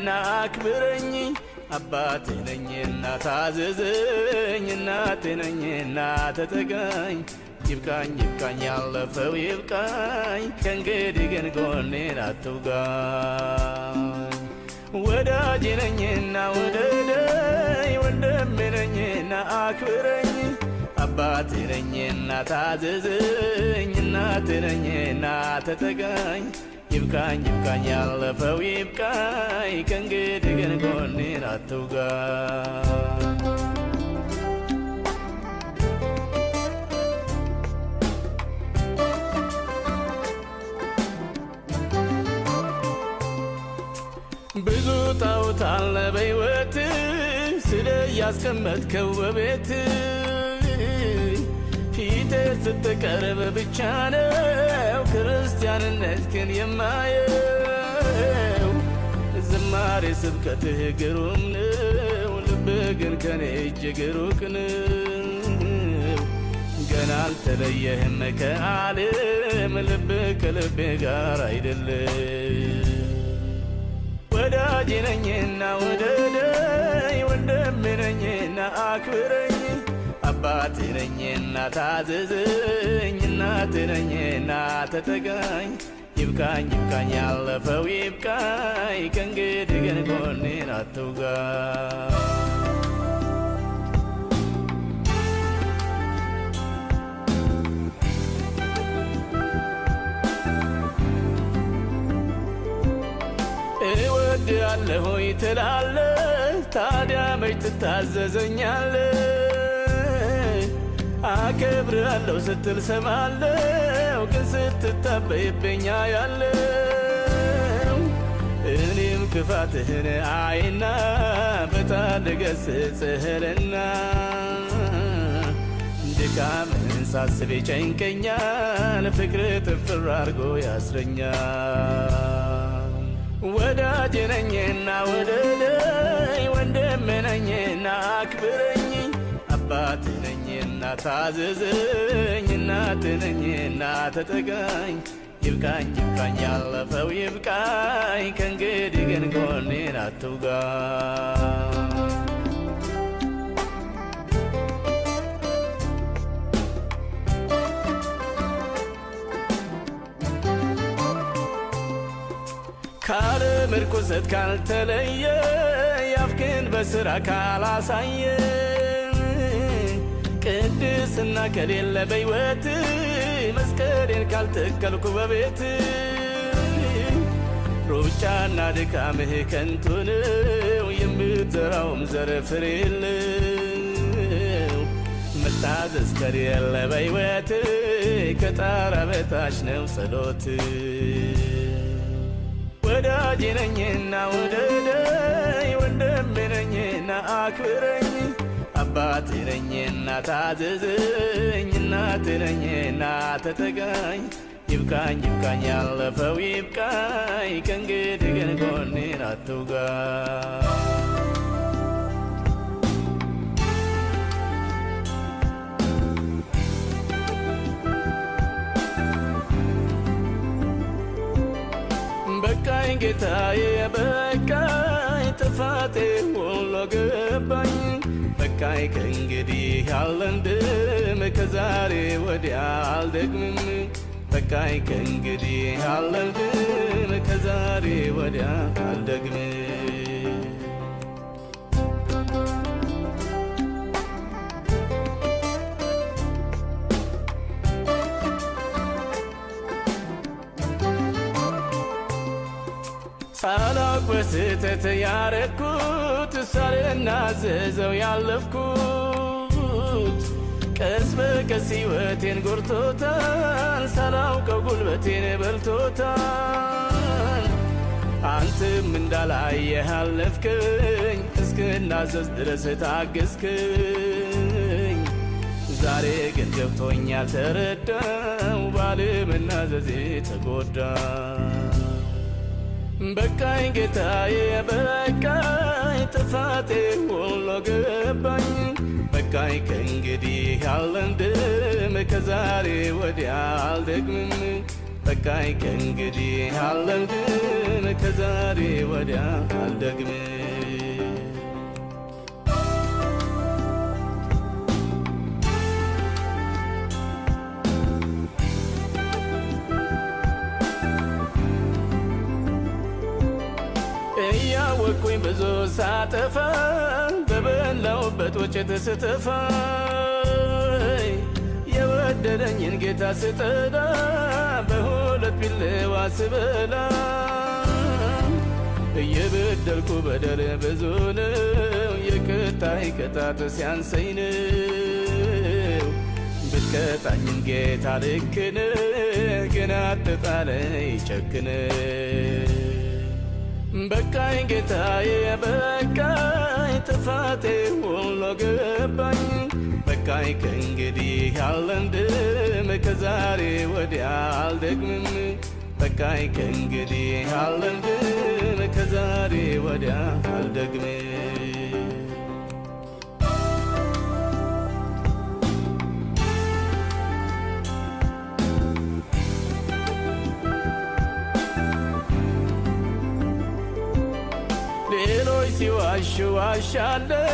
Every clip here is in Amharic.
ነኝና አክብረኝ አባቴ ነኝና ታዘዘኝ እናቴ ነኝና ተጠጋኝ ይብቃኝ ይብቃኝ ያለፈው ይብቃኝ ከእንግዲህ ግን ጎኔን አትውጋኝ ወዳጄ ነኝና ወደደኝ ወንድሜ ነኝና አክብረኝ አባቴ ነኝና ታዘዘኝ እናቴ ነኝና ተጠጋኝ ይብቃኝ ይብቃኝ ያለፈው ይብቃኝ ከእንግዲህ ግን ጎኔን አትውጋኝ ብዙ ጣዖት አለ በሕይወት ስለ ያስቀመጥከው በቤት ፊቴ ስትቀርብ ብቻ ነው ክርስቲያንነትህን የማየው ዝማሬ ስብከትህ ግሩም ነው ልብህ ግን ከኔ እጅግ ሩቅ ነው ገና አልተለየህም ከዓለም ልብህ ከልቤ ጋር አይደለም ወዳጄ ነኝና ወደደኝ ወንድሜ ነኝና አክብረኝ አባቴ ነኝና ታዘዘኝ እናቴ ነኝና ተጠጋኝ ይብቃኝ ይብቃኝ ያለፈው ይብቃኝ ከእንግዲህ ግን ጎኔን አትውጋኝ እወድሃለሁኝ ትላለህ ታዲያ መች ትታዘዘኛለህ አከብርሃለሁ ስትል ሰማለሁ ግን ስትታበይብኝ አያለሁ እኔም ክፋትህን አይና በጣም ልገስጽህልና ድካምህን ሳስብ ይጨንቀኛል ፍቅርህ ጥፍር አድርጎ ያስረኛል ወዳጄ ነኝና ወደደኝ ወንድሜ ነኝና አክብረኝ አባቴ ነኝና ታዘዘኝ እናቴ ነኝና ተጠጋኝ ይብቃኝ ይብቃኝ ያለፈው ይብቃኝ ከእንግዲህ ግን ጎኔን አትውጋኝ ካለም ርኩሰት ካልተለየ ያፍክን በሥራ ካላሳየ ቅድስና ከሌለ በሕይወት መስቀሌን ካልተከልኩ በቤት ሩጫና ድካምህ ከንቱ ነው የምትዘራውም ዘር ፍሬ የለው መታዘዝ ከሌለ በሕይወት ከጣራ በታች ነው ጸሎት ወዳጄ ነኝና ወደደኝ ወንድሜ ነኝና አክብረኝ አባቴ ነኝና ታዘዘኝ እናቴ ነኝና ተጠጋኝ ይብቃኝ ይብቃኝ ያለፈው ይብቃኝ ከእንግዲህ ግን ጎኔን አትውጋኝ በቃኝ ጌታዬ በቃኝ ጥፋቴ ሁሉ ገባኝ በቃኝ ከእንግዲህ አልለምድም ከዛሬ ወዲያ አልደግምም በቃኝ ከእንግዲህ አልለምድም ከዛሬ ወዲያ አልደግምም ሳላውቅ በስህተት ያረኩት ሳልናዘዘው ያለፍኩት ቀስ በቀስ ሕይወቴን ጎርቶታል ሳላውቀው ጉልበቴን በልቶታል አንተም እንዳላየህ አለፍከኝ እስክናዘዝ ድረስ ታገስከኝ ዛሬ ግን ገብቶኛል ተረዳው ባለመናዘዜ ተጎዳ በቃኝ ጌታዬ በቃኝ ጥፋቴ ሁሉ ገባኝ በቃኝ ከእንግዲህ አልለምድም ከዛሬ ወዲያ አልደግምም በቃኝ ከእንግዲህ ከእንግዲህ አልለምድም ከዛሬ ወዲያ አልደግምም እያወቅኩኝ ብዙ ሳጠፋ በበላሁበት ወጭት ስተፋ የወደደኝን ጌታ ስጠላ በሁለት ቢላዋ ስበላ እየበደልኩ በደል ብዙ ነው የቅጣይ ቅጣት ሲያንሰኝ ነው ብትቀጣኝም ጌታ ልክ ነህ ግን አትጣለኝ ጨክን በቃኝ ጌታዬ በቃኝ ጥፋቴ ሁሉ ገባኝ በቃኝ ከእንግዲህ አልለምድም ከዛሬ ወዲያ አልደግምም በቃኝ ከእንግዲህ አልለምድም ከዛሬ ወዲያ አልደግምም ሌሎች ሲዋሹ ዋሻለው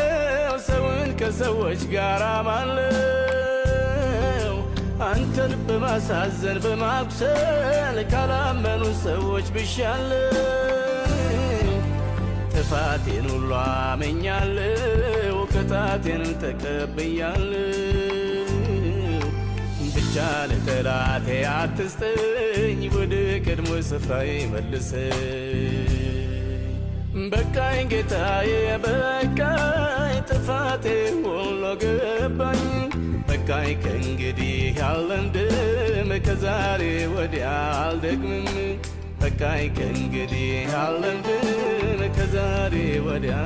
ሰውን ከሰዎች ጋር አማለው አንተን በማሳዘን በማቁሰል ካላመኑ ሰዎች ብሻለው ጥፋቴን ሁሉ አመኛለው ቅጣቴንም ተቀብያለው ብቻ ለጠላቴ አትስጠኝ ወደ ቀድሞ ስፍራዬ መልሰኝ በቃኝ ጌታዬ በቃኝ ጥፋቴ ሁሉ ገባኝ በቃኝ ከእንግዲህ አልለምድም ከዛሬ ወዲያ አልደግምም በቃኝ ከእንግዲህ አልለምድም ከዛሬ ወዲያ